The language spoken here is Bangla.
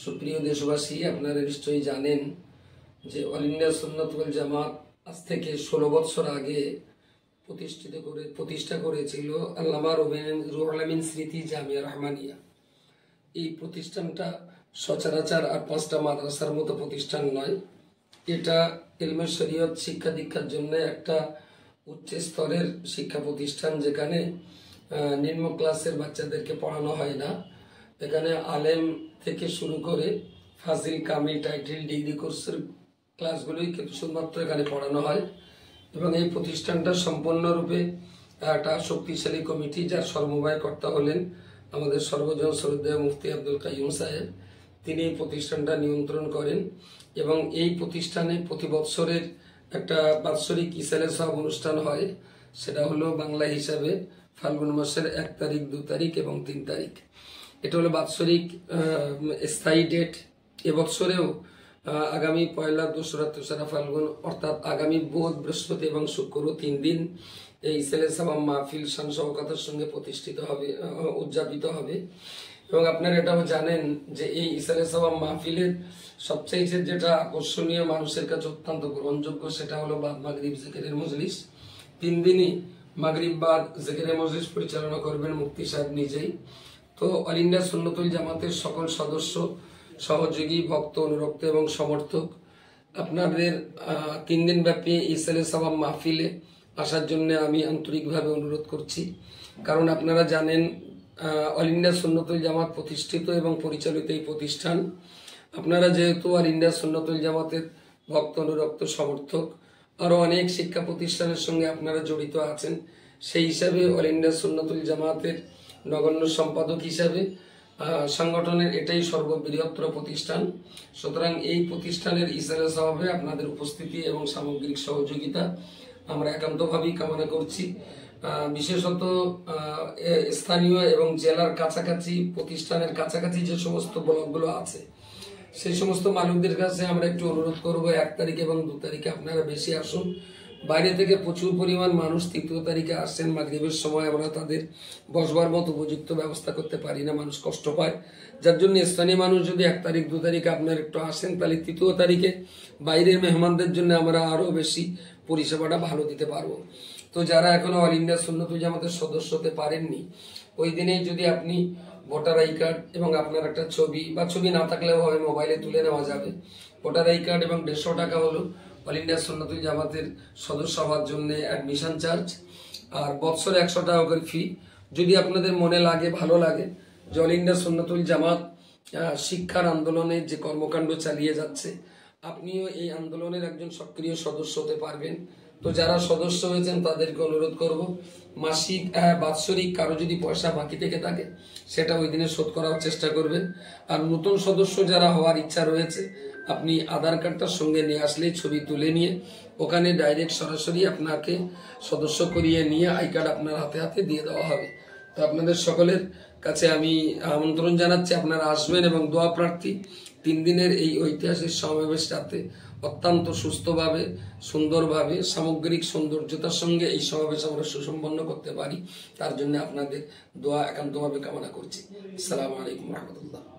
সুপ্রিয় দেশবাসী, আপনারা নিশ্চয়ই জানেন যে অল ইন্ডিয়া সুন্নাত ওয়াল জামাত আজ থেকে 16 বছর আগে প্রতিষ্ঠা করেছিল আল্লামা রুহুল আমিন স্মৃতি জামিয়া রহমানিয়া। এই প্রতিষ্ঠানটা সচরাচর আর 5টা মাদ্রাসার মতো প্রতিষ্ঠান নয়। এটা ইলমে শরীয়ত শিক্ষা দীক্ষার জন্য একটা উচ্চ স্তরের শিক্ষা প্রতিষ্ঠান, যেখানে নিম্ন ক্লাসের বাচ্চাদেরকে পড়ানো হয় না। এখানে আলেম থেকে শুরু করে ফাজিল, কামিল, টাইটেল, ডিগ্রি কোর্সের ক্লাসগুলোই কিন্তু শুধুমাত্র এখানে পড়ানো হয়। এবং এই প্রতিষ্ঠানটা সম্পূর্ণরূপে একটা শক্তিশালী কমিটি, যার সর্বময় কর্তা হলেন আমাদের সর্বজন শ্রদ্ধেয় মুফতি আব্দুল কাইয়ুম সাহেব। তিনি এই প্রতিষ্ঠানটা নিয়ন্ত্রণ করেন এবং এই প্রতিষ্ঠানে প্রতি বছরের একটা বাৎসরিক ইসালে সাহেব অনুষ্ঠান হয়। সেটা হলো বাংলা হিসাবে ফাল্গুন মাসের 1 তারিখ, 2 তারিখ এবং 3 তারিখ। এটা হলো বাৎসরিক স্থায়ী ডেট। এবছরেও আগামী 1লা, 2রা, 3রা ফাল্গুন অর্থাৎ আগামী বুধ, বৃহস্পতি এবং শুক্র 3 দিন এই ইসালে সাবাম মাহফিল শান শওকতের সঙ্গে প্রতিষ্ঠিত হবে, উদযাপিত হবে। এবং আপনারা এটাও জানেন যে এই ইসালে সাবাম মাহফিলের সবচেয়ে যেটা আকর্ষণীয়, মানুষের কাছে অত্যন্ত গ্রহণযোগ্য, সেটা হলো বাদ মাগরিব জিকিরের মজলিস। 3 দিনই মাগরিব বাদ জিকিরের মজলিস পরিচালনা করবেন মুফতি সাহেব নিজেই। তো অল ইন্ডিয়া সুন্নাতুল জামাতের সকল সদস্য, সহযোগী, ভক্ত, অনুরক্ত এবং সমর্থক আপনাদের 3 দিন ব্যাপী ইসালে সাবাম মাহফিলে আসার জন্য আমি আন্তরিকভাবে অনুরোধ করছি। কারণ আপনারা জানেন অল ইন্ডিয়া সুন্নাতুল জামাত প্রতিষ্ঠিত এবং পরিচালিত এই প্রতিষ্ঠান। আপনারা যেহেতু অল ইন্ডিয়া সুন্নাতুল জামাতের ভক্ত, অনুরক্ত, সমর্থক, আরো অনেক শিক্ষা প্রতিষ্ঠানের সঙ্গে আপনারা জড়িত আছেন, সেই হিসাবে অল ইন্ডিয়া সুন্নাতুল জামাতের নগণ্য সম্পাদক হিসাবে সংগঠনের এটাই সর্ববৃহত্তর প্রতিষ্ঠান। সুতরাং এই প্রতিষ্ঠানের ইসালে সাওয়াবে আপনাদের উপস্থিতি এবং সামগ্রিক সহযোগিতা আমরা একান্তভাবেই কামনা করছি। বিশেষত স্থানীয় এবং জেলার কাছাকাছি, প্রতিষ্ঠানের কাছাকাছি যে সমস্ত ব্লকগুলো আছে, সেই সমস্ত মানুষদের কাছে আমরা একটু অনুরোধ করব 1 তারিখ এবং 2 তারিখে আপনারা বেশি আসুন। বাইরে থেকে প্রচুর পরিমাণ মানুষ 3 তারিখে আসছেন। মাগরিবের সময় আমরা তাদের বসবার মতো উপযুক্ত ব্যবস্থা করতে পারি না, মানুষ কষ্ট পায়। যার জন্য স্থানীয় মানুষ যদি 1 তারিখ, 2 তারিখে আপনারা একটু আসেন, তাহলে 3 তারিখে বাইরের মেহমানদের জন্য আমরা আরো বেশি পরিষেবাটা ভালো দিতে পারবো। তো যারা এখনো অল ইন্ডিয়া সুন্নাতুল জামাতের সদস্য হতে পারেননি, ওই দিনেই যদি আপনি ভোটার আই কার্ড এবং আপনার একটা ছবি, বা ছবি না থাকলেও হবে, মোবাইলে তুলে নেওয়া যাবে। ভোটার আই কার্ড এবং 150 টাকা হলো অল ইন্ডিয়া সুন্নাতুল জামাতের সদস্য হওয়ার জন্য অ্যাডমিশন চার্জ, আর বছরে 100 টাকা করে ফি। যদি আপনাদের মনে লাগে, ভালো লাগে যে অল ইন্ডিয়া সুন্নাতুল জামাত শিক্ষার আন্দোলনের যে কর্মকাণ্ড চালিয়ে যাচ্ছে, আপনিও এই আন্দোলনের একজন সক্রিয় সদস্য হতে পারবেন। তো যারা সদস্য হয়েছেন তাদেরকে অনুরোধ করব, মাসিক, বাৎসরিক কারো যদি পয়সা বাকি থেকে থাকে সেটা ওই দিনে শোধ করার চেষ্টা করবেন। আর নতুন সদস্য যারা হওয়ার ইচ্ছা রয়েছে, আপনি আধার কার্ডটার সঙ্গে নিয়ে আসলে ছবি তুলে নিয়ে ওখানে ডাইরেক্ট সরাসরি আপনাকে সদস্য করিয়ে নিয়ে আই কার্ড আপনার হাতে হাতে দিয়ে দেওয়া হবে। তো আপনাদের সকলের কাছে আমি আমন্ত্রণ জানাচ্ছি, আপনারা আসবেন এবং দোয়া প্রার্থী 3 দিনের এই ঐতিহাসিক সমাবেশটাতে অত্যন্ত সুস্থভাবে, সুন্দরভাবে, সামগ্রিক সৌন্দর্যতার সঙ্গে এই সমাবেশ আমরা সুসম্পন্ন করতে পারি, তার জন্য আপনাদের দোয়া একান্তভাবে কামনা করছি। আসসালামু আলাইকুম রহমতুল্লাহ।